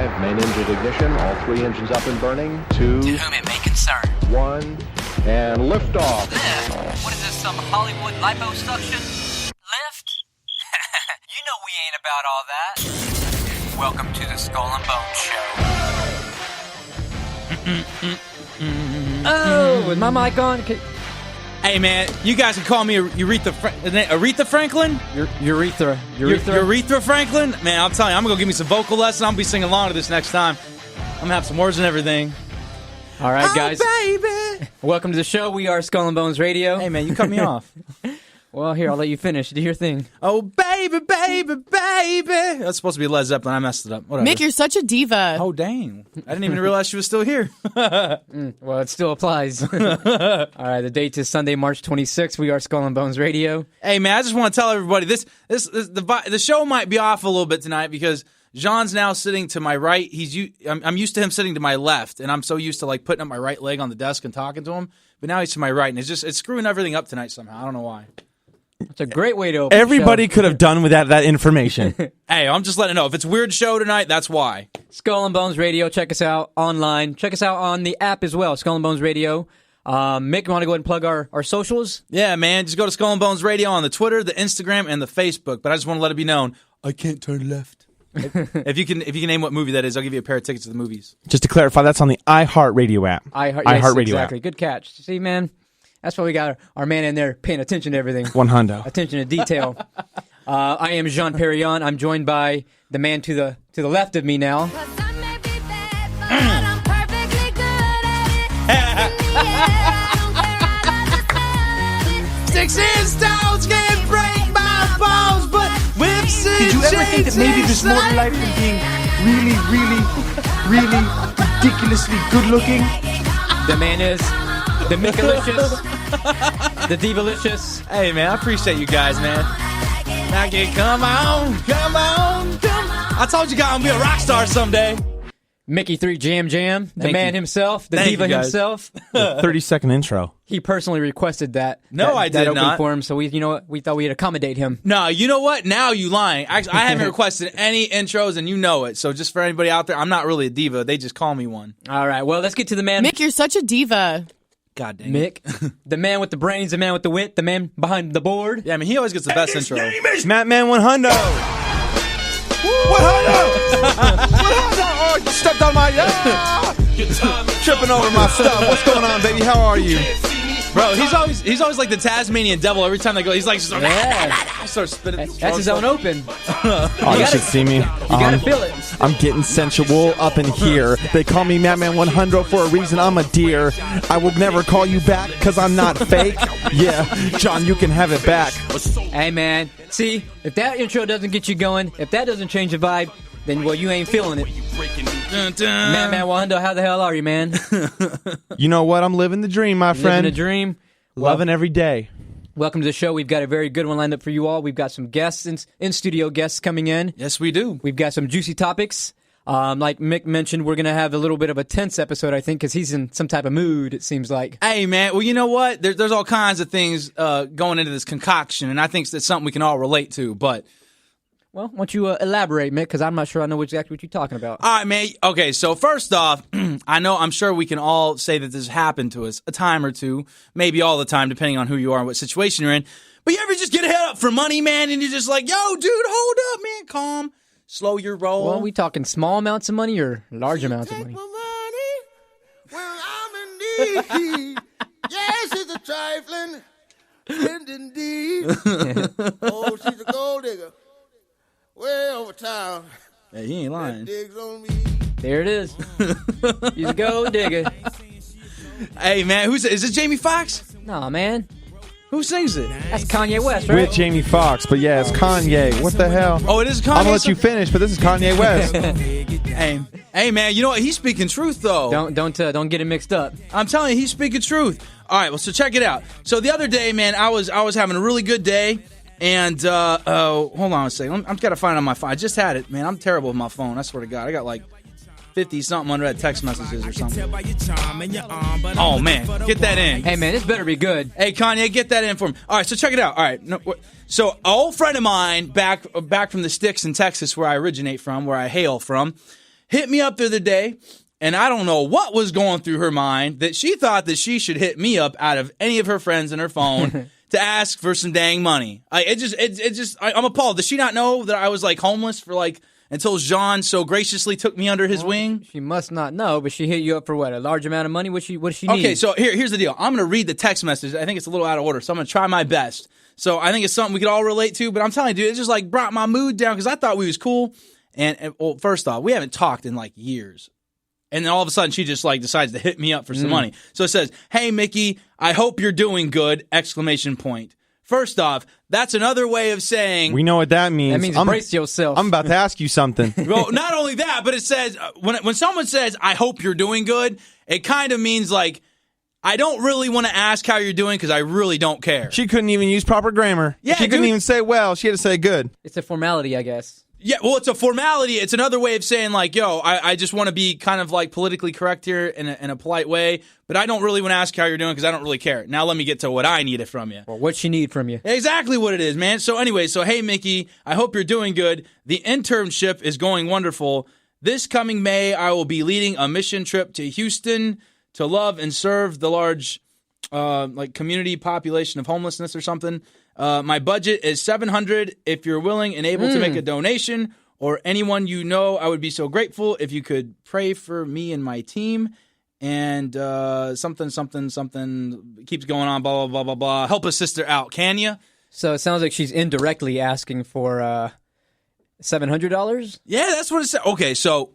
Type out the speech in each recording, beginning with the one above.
5, main engine ignition, all 3 engines up and burning, 2, To whom it may concern. 1, and liftoff. Lift? What is this, some Hollywood liposuction? Lift? You know we ain't about all that. Welcome to the Skull and Bones Show. Oh, with my mic on? Hey, man, you guys can call me Aretha Franklin? Urethra. Urethra Franklin? Man, I'm telling you, I'm going to go give me some vocal lessons. I'm going to be singing along to this next time. I'm going to have some words and everything. All right, guys. Oh, baby. Welcome to the show. We are Skull and Bones Radio. Hey, man, you cut me off. Well, here, I'll let you finish. Do your thing. Oh, baby, baby, baby. That's supposed to be Led Zeppelin. I messed it up. Whatever. Mick, you're such a diva. Oh, dang. I didn't even realize she was still here. Well, it still applies. All right, the date is Sunday, March 26th. We are Skull and Bones Radio. Hey, man, I just want to tell everybody, the show might be off a little bit tonight because Jean's now sitting to my right. I'm used to him sitting to my left, and I'm so used to like putting up my right leg on the desk and talking to him. But now he's to my right, and it's screwing everything up tonight somehow. I don't know why. It's a great way to open Everybody could have done without that information. Hey, I'm just letting you know. If it's a weird show tonight, that's why. Skull and Bones Radio. Check us out online. Check us out on the app as well, Skull and Bones Radio. Mick, you want to go ahead and plug our socials? Yeah, man. Just go to Skull and Bones Radio on the Twitter, the Instagram, and the Facebook. But I just want to let it be known, I can't turn left. If you can name what movie that is, I'll give you a pair of tickets to the movies. Just to clarify, that's on the iHeartRadio app. iHeartRadio exactly. App. Good catch. See, man, that's why we got our man in there paying attention to everything. 100. Attention to detail. I am Jean Perrion. I'm joined by the man to the left of me now. Sticks and stones can't break my bones, but whips and Did you ever think that maybe there's more to life than being really, really, really ridiculously good looking? The man is the Mickalicious, the Divalicious. Hey, man, I appreciate you guys, man. Maggie, come on. I told you guys I'm going to be a rock star someday. Mickey 3 Jam, the man himself, the diva himself. 30-second intro. He personally requested that. I did not. For him, so we thought we'd accommodate him. No, you know what? Now you lying. I haven't requested any intros, and you know it. So just for anybody out there, I'm not really a diva. They just call me one. All right, well, let's get to the man. Mick, you're such a diva. God dang Mick, the man with the brains, the man with the wit, the man behind the board. Yeah, I mean, he always gets the best intro. Mattman 100. 100. Oh, you stepped on my tripping over my stuff. What's going on, baby? How are you? Bro, he's always like the Tasmanian devil. Every time they go, he's like, yeah. starts spinning. That's his own open. Oh, you should see me. You gotta feel it. I'm getting sensual up in here. They call me Mattman 100 for a reason. I'm a deer. I will never call you back because I'm not fake. Yeah, John, you can have it back. Hey, man. See, if that intro doesn't get you going, if that doesn't change the vibe, then, well, you ain't feeling it. Mattman 100, how the hell are you, man? You know what? I'm living the dream, my friend. Living the dream. Loving every day. Welcome to the show. We've got a very good one lined up for you all. We've got some guests, in-studio guests coming in. Yes, we do. We've got some juicy topics. Like Mick mentioned, we're going to have a little bit of a tense episode, I think, because he's in some type of mood, it seems like. Hey, man, well, you know what? There's all kinds of things going into this concoction, and I think that's something we can all relate to, but... Well, why don't you elaborate, Mick, because I'm not sure I know exactly what you're talking about. All right, man. Okay, so first off, I'm sure we can all say that this happened to us a time or two, maybe all the time, depending on who you are and what situation you're in. But you ever just get a head up for money, man, and you're just like, yo, dude, hold up, man, calm, slow your roll. Well, we talking small amounts of money or large amounts of money? My money when I'm in need. Yes, it's a trifling friend indeed. Oh, she's a gold digger. Way over town. Hey, he ain't lying. Digs on me. There it is. He's a gold digger. Hey, man, is it Jamie Foxx? Nah, man. Who sings it? That's Kanye West, right? With Jamie Foxx, but yeah, it's Kanye. What the hell? Oh, it is Kanye? I'm going to let you finish, but this is Kanye West. Hey, man, you know what? He's speaking truth, though. Don't get it mixed up. I'm telling you, he's speaking truth. All right, well, so check it out. So the other day, man, I was having a really good day. And, hold on a second. I've got to find it on my phone. I just had it, man. I'm terrible with my phone. I swear to God. I got like 50-something unread text messages or something. Oh, man. Get that in. Hey, man, this better be good. Hey, Kanye, get that in for me. All right, so check it out. All right. So an old friend of mine back from the sticks in Texas where I originate from, where I hail from, hit me up the other day, and I don't know what was going through her mind that she thought that she should hit me up out of any of her friends in her phone to ask for some dang money. I'm appalled. Does she not know that I was like homeless for like until Jean so graciously took me under his wing? She must not know, but she hit you up for what, a large amount of money? What does she need? Okay, so here's the deal. I'm going to read the text message. I think it's a little out of order, so I'm going to try my best. So I think it's something we could all relate to, but I'm telling you, dude, it just like brought my mood down because I thought we was cool. And well, first off, we haven't talked in like years. And then all of a sudden, she just like decides to hit me up for some money. So it says, "Hey, Mickey, I hope you're doing good!" Exclamation point. First off, that's another way of saying We know what that means. That means brace yourself. I'm about to ask you something. Well, not only that, but it says when someone says, "I hope you're doing good," it kind of means like I don't really want to ask how you're doing because I really don't care. She couldn't even use proper grammar. Yeah, she couldn't dude. even say well. She had to say good. It's a formality, I guess. Yeah, well, it's a formality. It's another way of saying, like, yo, I just want to be kind of, like, politically correct here in a polite way, but I don't really want to ask how you're doing because I don't really care. Now let me get to what I needed from you. Or what she need from you. Exactly what it is, man. So anyway, hey, Mickey, I hope you're doing good. The internship is going wonderful. This coming May, I will be leading a mission trip to Houston to love and serve the large, like, community population of homelessness or something. My budget is $700. If you're willing and able to make a donation, or anyone you know, I would be so grateful if you could pray for me and my team. And something keeps going on. Blah blah blah blah blah. Help a sister out, can you? So it sounds like she's indirectly asking for $700. Yeah, that's what it said. Okay, so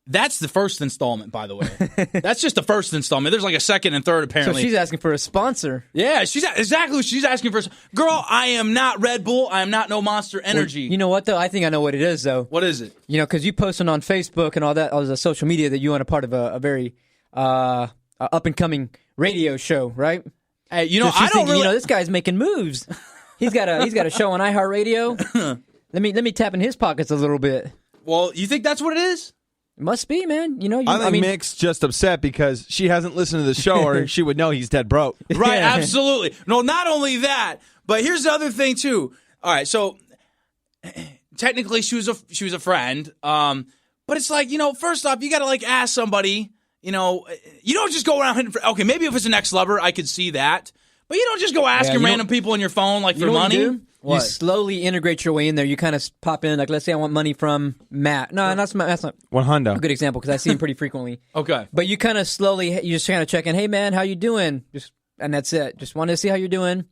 that's the first installment, by the way. That's just the first installment. There's like a second and third, So apparently. she's asking for a sponsor. Yeah, she's exactly what she's asking for. Girl, I am not Red Bull. I am not no Monster Energy. You know what, though? I think I know what it is, though. What is it? You know, because you posting on Facebook and all that, all the social media that you want a part of a very up-and-coming radio show, right? Hey, you know, So she's I don't thinking, really. you know, this guy's making moves. He's got a show on iHeartRadio. Let me tap in his pockets a little bit. Well, you think that's what it is? It must be, man. You know, I think Mick's just upset because she hasn't listened to the show or she would know he's dead broke. Right, Yeah. absolutely. No, not only that, but here's the other thing too. All right, so technically she was a friend, but it's like, you know, first off, you got to like ask somebody. You know, you don't just go around hitting for. Okay, maybe if it's an ex-lover, I could see that, but you don't just go asking random people on your phone like for money. You slowly integrate your way in there. You kind of pop in, like, let's say I want money from Matt. No, that's not $100. a good example because I see him pretty frequently. Okay, But you kind of slowly, you just kind of check in. Hey, man, how you doing? And that's it. Just wanted to see how you're doing.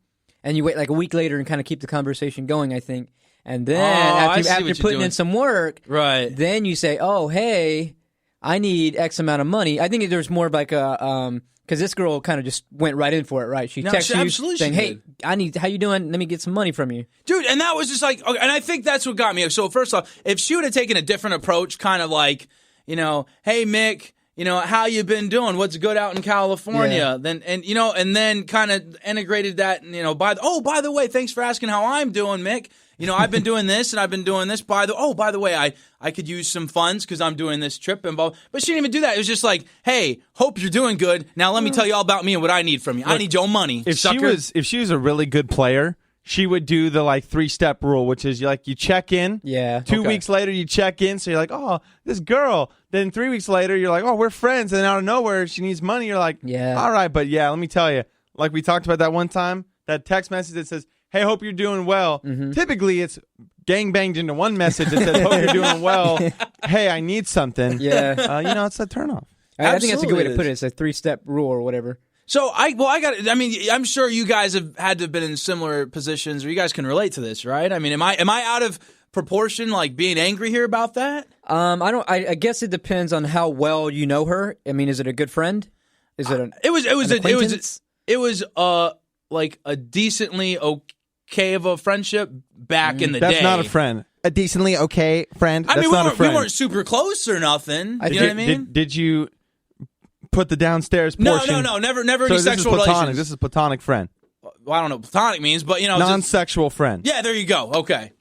And you wait like a week later and kind of keep the conversation going, I think. And then after putting in some work, right? Then you say, oh, hey, I need X amount of money. I think there's more of like a because this girl kind of just went right in for it, right? She texted you saying, "Hey, how you doing? Let me get some money from you." Dude, and that was just like, okay, and I think that's what got me. So first off, if she would have taken a different approach, kind of like, you know, hey Mick, you know, how you been doing? What's good out in California? Yeah. Then kind of integrated that, you know, by the way, thanks for asking how I'm doing, Mick. You know, I've been doing this and I've been doing this. By the way, I could use some funds because I'm doing this trip and blah. But she didn't even do that. It was just like, hey, hope you're doing good. Now let me tell you all about me and what I need from you. I need your money. If sucker. she was a really good player, she would do the like 3-step rule, which is you check in. Yeah. 2 weeks later, you check in. So you're like, oh, this girl. Then 3 weeks later, you're like, oh, we're friends. And then out of nowhere, she needs money. You're like, yeah. All right, but yeah, let me tell you, like we talked about that one time, that text message that says, hey, hope you're doing well. Mm-hmm. Typically, it's gang-banged into one message that says, hope you're doing well. Hey, I need something. Yeah. You know, it's a turnoff. I think that's a good way Absolutely to put it. It's a 3-step rule or whatever. So I'm sure you guys have had to have been in similar positions, or you guys can relate to this, right? I mean, am I out of proportion, like being angry here about that? I guess it depends on how well you know her. I mean, is it a good friend? Is it it was like a decently okay of a friendship back in the day. That's not a friend. A decently okay friend. I That's mean, not a friend. we weren't super close or nothing. You know what I mean? Did you put the downstairs portion? No, never So any this sexual is platonic. relations. This is platonic friend. Well, I don't know what platonic means, but you know, Non-sexual friend. yeah, there you go. Okay.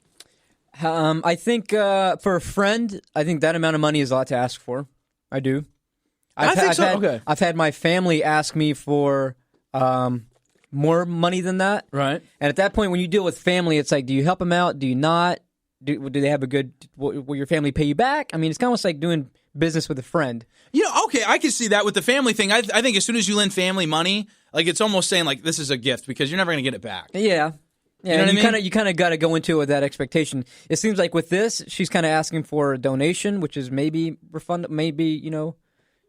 I think for a friend, I think that amount of money is a lot to ask for. I do. Okay. I've had my family ask me for more money than that. Right. And at that point, when you deal with family, it's like, do you help them out? Do you not? do they have a good? Will your family pay you back? I mean, it's kind of almost like doing business with a friend. Okay, I can see that with the family thing. I think as soon as you lend family money, like it's almost saying like this is a gift because you're never going to get it back. Yeah. You know what I mean? You kind of got to go into it with that expectation. It seems like with this, she's kind of asking for a donation, which is maybe refund. Maybe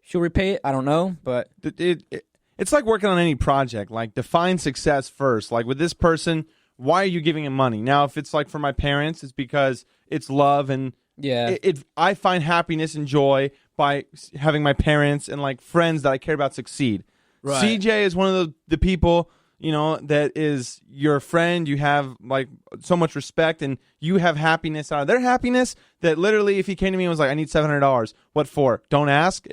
she'll repay it. I don't know, but it's like working on any project. Like define success first. Like with this person, why are you giving him money? Now, if it's like for my parents, it's because it's love and I find happiness and joy by having my parents and like friends that I care about succeed. Right. CJ is one of the people. That is your friend. You have like so much respect and you have happiness out of their happiness that literally if he came to me and was like, I need $700. What for? Don't ask.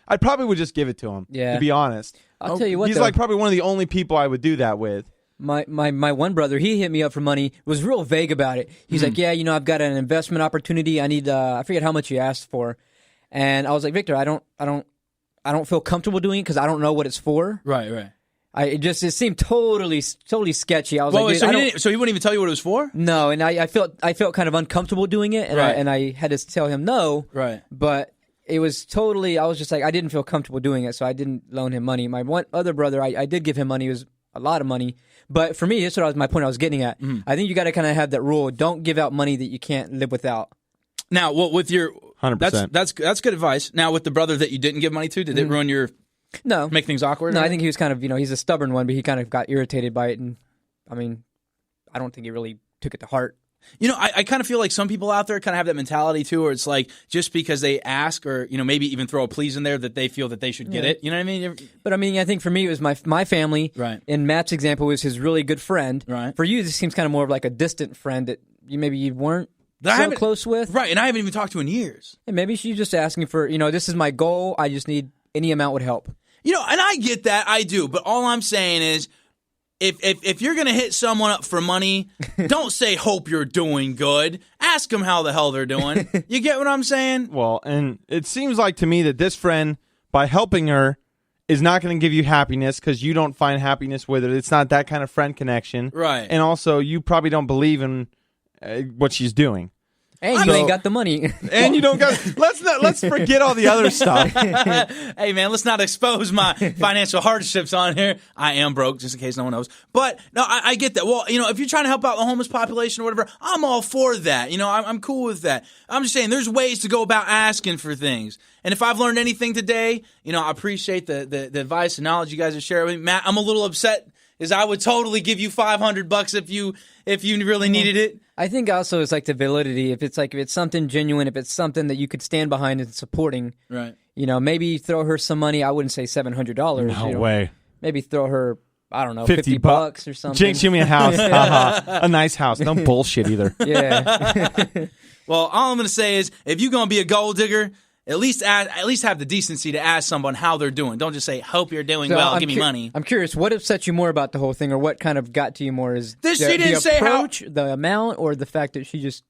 I probably would just give it to him. Yeah. To be honest. I'll tell you what, he's like probably one of the only people I would do that with. My one brother, he hit me up for money, was real vague about it. He's like, yeah, I've got an investment opportunity. I need, I forget how much he asked for. And I was like, Victor, I don't feel comfortable doing it because I don't know what it's for. Right. It seemed totally sketchy. I was so he wouldn't even tell you what it was for? No, and I felt kind of uncomfortable doing it, and I had to tell him no. Right. But it was totally. I was just like I didn't feel comfortable doing it, so I didn't loan him money. My one other brother, I did give him money. It was a lot of money, but for me, that's what my point I was getting at. I think you got to kind of have that rule: don't give out money that you can't live without. Now, with your 100%, that's good advice. Now, with the brother that you didn't give money to, did it ruin your? No. Make things awkward? No, I think he was kind of, he's a stubborn one, but he kind of got irritated by it. And, I mean, I don't think he really took it to heart. I kind of feel like some people out there kind of have that mentality, too, where it's like just because they ask or, maybe even throw a please in there that they feel that they should get it. You know what I mean? But, I mean, I think for me, it was my family. Right. In Matt's example, it was his really good friend. Right. For you, this seems kind of more of like a distant friend that you weren't so close with. Right, and I haven't even talked to in years. And maybe she's just asking for, this is my goal. I just need any amount would help. And I get that, I do, but all I'm saying is, if you're gonna hit someone up for money, don't say hope you're doing good. Ask them how the hell they're doing. You get what I'm saying? Well, and it seems like to me that this friend, by helping her, is not going to give you happiness because you don't find happiness with it. It's not that kind of friend connection, right? And also, you probably don't believe in what she's doing. And you ain't got the money. And you don't got. Let's forget all the other stuff. Hey man, let's not expose my financial hardships on here. I am broke, just in case no one knows. But no, I get that. Well, if you're trying to help out the homeless population or whatever, I'm all for that. I'm cool with that. I'm just saying, there's ways to go about asking for things. And if I've learned anything today, I appreciate the advice and knowledge you guys are sharing with me. Matt, I'm a little upset. Is I would totally give you $500 if you really needed it. I think also it's like the validity. If it's something genuine, if it's something that you could stand behind and supporting, right? Maybe throw her some money. I wouldn't say $700. No way. Maybe throw her, I don't know, $50 or something. Jinx, give me a house, a nice house. No bullshit either. Yeah. Well, all I'm gonna say is, if you're gonna be a gold digger, at least have the decency to ask someone how they're doing. Don't just say, hope you're doing well, give me money. I'm curious, what upset you more about the whole thing, or what kind of got to you more? Is she didn't say approach, the amount, or the fact that she just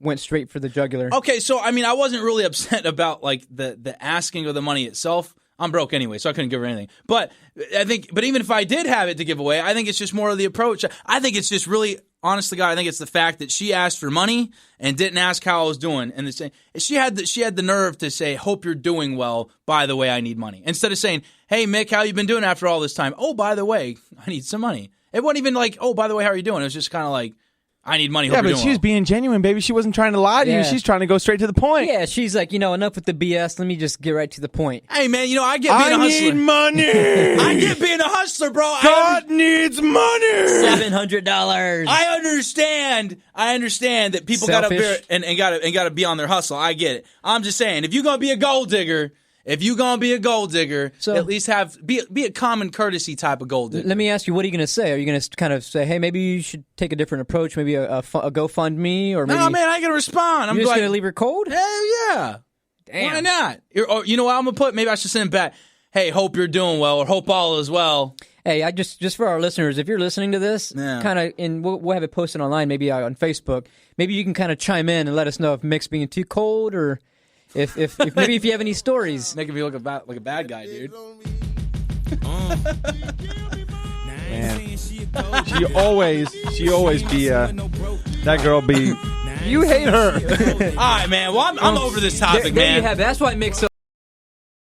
went straight for the jugular? Okay, so, I wasn't really upset about, like, the asking of the money itself. I'm broke anyway, so I couldn't give her anything. But even if I did have it to give away, I think it's just more of the approach. I think it's just really, honest to God, I think it's the fact that she asked for money and didn't ask how I was doing. And she had the nerve to say, hope you're doing well, by the way, I need money. Instead of saying, hey, Mick, how you been doing after all this time? Oh, by the way, I need some money. It wasn't even like, oh, by the way, how are you doing? It was just kind of like, I need money. Yeah, but she was being genuine, baby. She wasn't trying to lie to you. She's trying to go straight to the point. Yeah, she's like, enough with the BS. Let me just get right to the point. Hey, man, I get being a hustler. I need money. I get being a hustler, bro. God needs money. $700. I understand that people got up here and got to be on their hustle. I get it. I'm just saying, if you're gonna be a gold digger. So, at least be a common courtesy type of gold digger. Let me ask you, what are you going to say? Are you going to kind of say, hey, maybe you should take a different approach, maybe a GoFundMe? Or maybe... No, man, I ain't going to respond. You're just going to leave her cold? Hell yeah. Damn. Why not? Or, you know what I'm going to put? Maybe I should send back, hey, hope you're doing well, or hope all is well. Hey, I just for our listeners, if you're listening to this, kind of, and we'll have it posted online, maybe on Facebook, maybe you can kind of chime in and let us know if Mick's being too cold, or... If maybe if you have any stories, making me look like a bad guy, dude. Man, she always be that girl be You hate her. All right, man. Well, I'm over this topic, there man. You have. That's why Mick's so